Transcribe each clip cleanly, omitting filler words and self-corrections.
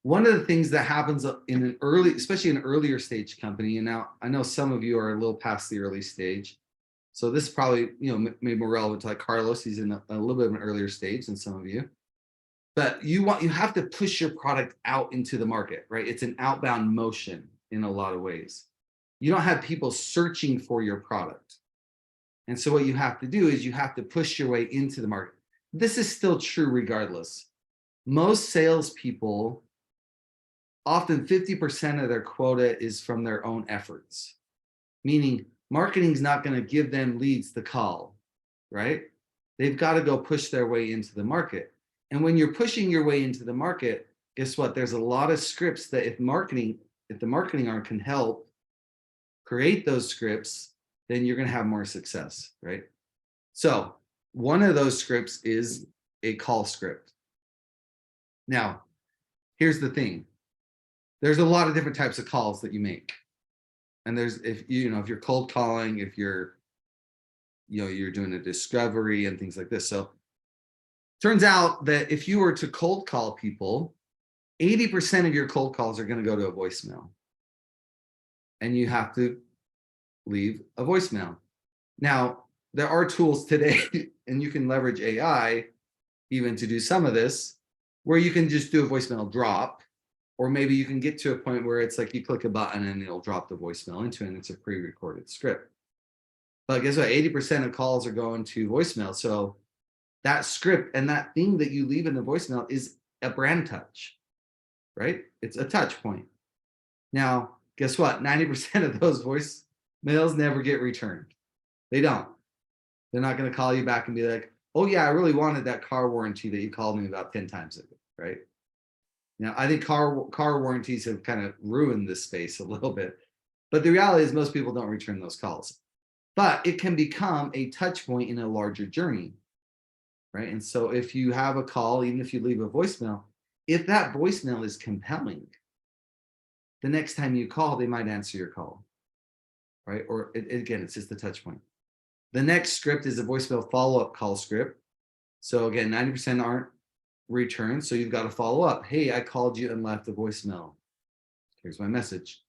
one of the things that happens in an early, especially an earlier stage company, and now I know some of you are a little past the early stage, so this is probably, maybe more relevant to like Carlos. He's in a little bit of an earlier stage than some of you. But you have to push your product out into the market, right? It's an outbound motion in a lot of ways. You don't have people searching for your product. And so what you have to do is you have to push your way into the market. This is still true regardless. Most salespeople, often 50% of their quota is from their own efforts, meaning marketing is not going to give them leads to call, right? They've got to go push their way into the market. And when you're pushing your way into the market, guess what? There's a lot of scripts that if the marketing arm can help create those scripts, then you're going to have more success, right? So one of those scripts is a call script. Now, here's the thing. There's a lot of different types of calls that you make. And if you're cold calling, if you're doing a discovery and things like this. So turns out that if you were to cold call people, 80% of your cold calls are going to go to a voicemail. And you have to leave a voicemail. Now, there are tools today, and you can leverage AI even to do some of this, where you can just do a voicemail drop, or maybe you can get to a point where it's like you click a button and it'll drop the voicemail into it, and it's a pre-recorded script. But guess what? 80% of calls are going to voicemail. So that script and that thing that you leave in the voicemail is a brand touch, right? It's a touch point. Now, guess what? 90% of those voicemails never get returned. They don't. They're not going to call you back and be like, oh yeah, I really wanted that car warranty that you called me about 10 times ago, right? Now, I think car warranties have kind of ruined this space a little bit. But the reality is most people don't return those calls. But it can become a touch point in a larger journey, right? And so if you have a call, even if you leave a voicemail, if that voicemail is compelling, the next time you call, they might answer your call, right? Or again, it's just the touch point. The next script is a voicemail follow-up call script. So again, 90% aren't returned. So you've got to follow up. Hey, I called you and left a voicemail. Here's my message.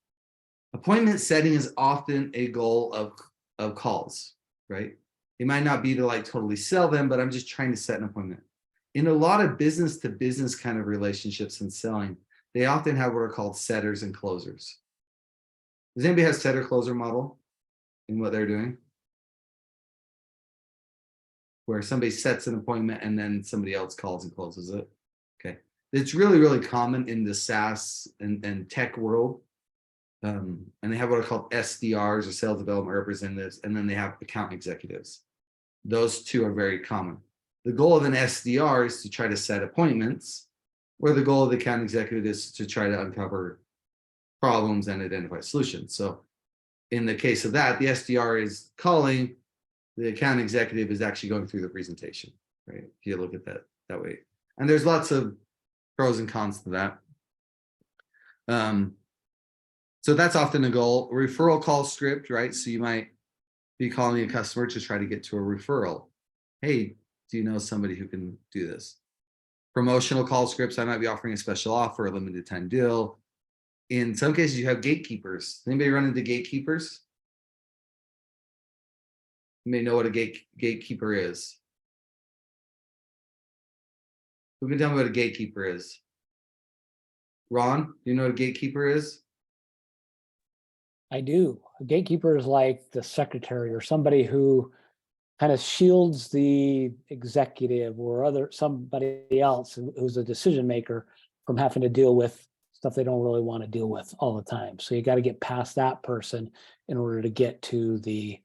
Appointment setting is often a goal of calls, right? It might not be to like totally sell them, but I'm just trying to set an appointment. In a lot of business to business kind of relationships and selling, they often have what are called setters and closers. Does anybody have setter closer model in what they're doing? Where somebody sets an appointment and then somebody else calls and closes it. Okay. It's really, really common in the SaaS and tech world. And they have what are called SDRs, or sales development representatives, and then they have account executives. Those two are very common. The goal of an SDR is to try to set appointments, where the goal of the account executive is to try to uncover problems and identify solutions. So in the case of that, the SDR is calling, the account executive is actually going through the presentation, right? If you look at that way. And there's lots of pros and cons to that. So that's often a goal. A referral call script, right? So you might be calling a customer to try to get to a referral. Hey, do you know somebody who can do this? Promotional call scripts, I might be offering a special offer, a limited time deal. In some cases, you have gatekeepers. Anybody run into gatekeepers? You may know what a gatekeeper is. Who can tell me what a gatekeeper is? Ron, do you know what a gatekeeper is? I do. A gatekeeper is like the secretary or somebody who kind of shields the executive or somebody else who's a decision maker from having to deal with stuff they don't really want to deal with all the time. So you got to get past that person in order to get to the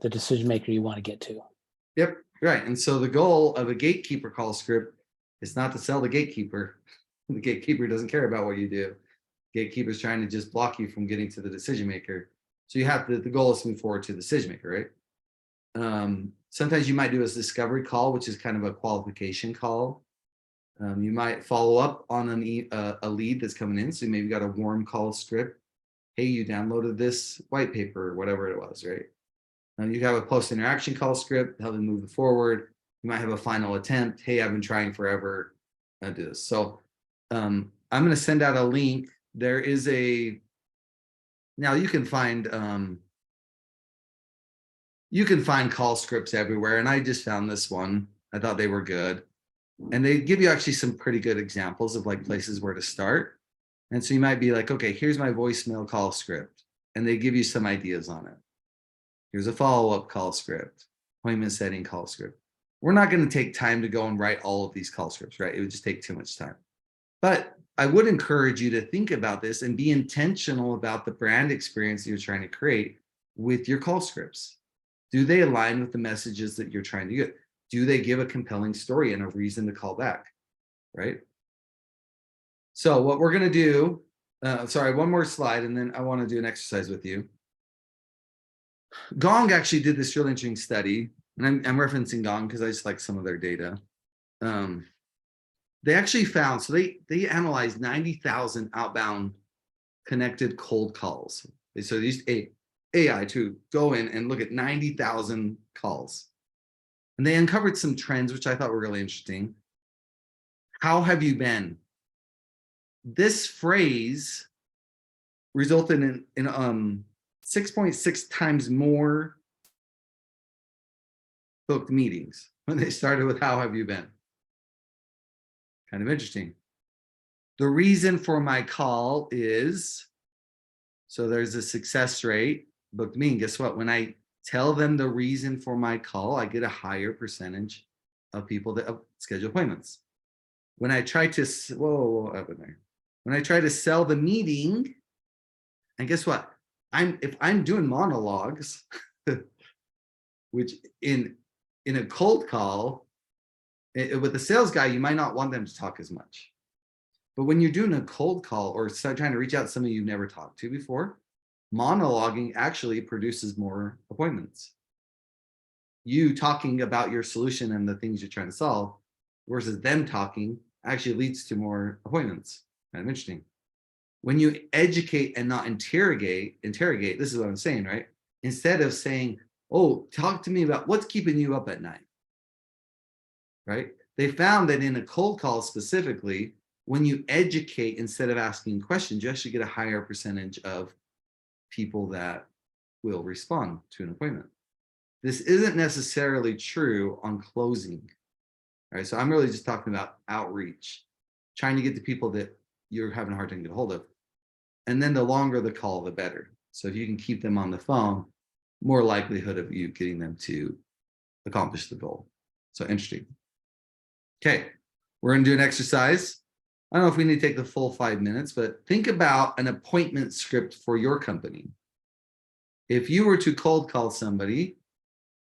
decision maker you want to get to. Yep, right. And so the goal of a gatekeeper call script is not to sell the gatekeeper. The gatekeeper doesn't care about what you do. Gatekeeper is trying to just block you from getting to the decision maker. So you have the goal is to move forward to the decision maker, right? Sometimes you might do a discovery call, which is kind of a qualification call. You might follow up on a lead that's coming in. So maybe you got a warm call script. Hey, you downloaded this white paper or whatever it was, right? You have a post interaction call script, help them move it forward. You might have a final attempt. Hey, I've been trying forever. I do this. So I'm going to send out a link. There is now you can find call scripts everywhere. And I just found this one. I thought they were good. And they give you actually some pretty good examples of like places where to start. And so you might be like, okay, here's my voicemail call script. And they give you some ideas on it. Here's a follow-up call script, appointment setting call script. We're not going to take time to go and write all of these call scripts, right? It would just take too much time. But I would encourage you to think about this and be intentional about the brand experience that you're trying to create with your call scripts. Do they align with the messages that you're trying to get? Do they give a compelling story and a reason to call back, right? So what we're going to do, sorry, one more slide, and then I want to do an exercise with you. Gong actually did this really interesting study, and I'm referencing Gong because I just like some of their data. They actually found, so they analyzed 90,000 outbound connected cold calls. So they used AI to go in and look at 90,000 calls. And they uncovered some trends, which I thought were really interesting. How have you been? This phrase resulted in 6.6 times more booked meetings when they started with how have you been? Kind of interesting. The reason for my call is, so there's a success rate, booked meeting. Guess what? When I tell them the reason for my call, I get a higher percentage of people that schedule appointments. When I try to, when I try to sell the meeting, and guess what? If I'm doing monologues, which in a cold call, with a sales guy, you might not want them to talk as much. But when you're doing a cold call or start trying to reach out to somebody you've never talked to before, monologuing actually produces more appointments. You talking about your solution and the things you're trying to solve versus them talking actually leads to more appointments. Kind of interesting. When you educate and not interrogate, this is what I'm saying, right? Instead of saying, oh, talk to me about what's keeping you up at night, right? They found that in a cold call specifically, when you educate instead of asking questions, you actually get a higher percentage of people that will respond to an appointment. This isn't necessarily true on closing, right? So I'm really just talking about outreach, trying to get the people that you're having a hard time to get a hold of. And then the longer the call, the better. So if you can keep them on the phone, more likelihood of you getting them to accomplish the goal. So interesting. Okay, we're gonna do an exercise. I don't know if we need to take the full 5 minutes, but think about an appointment script for your company. If you were to cold call somebody,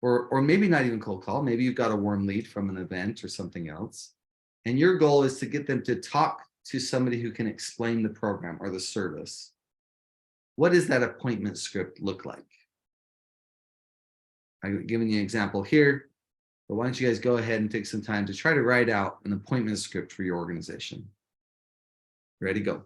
or maybe not even cold call, maybe you've got a warm lead from an event or something else, and your goal is to get them to talk to somebody who can explain the program or the service. What does that appointment script look like? I'm giving you an example here, but why don't you guys go ahead and take some time to try to write out an appointment script for your organization. Ready, go.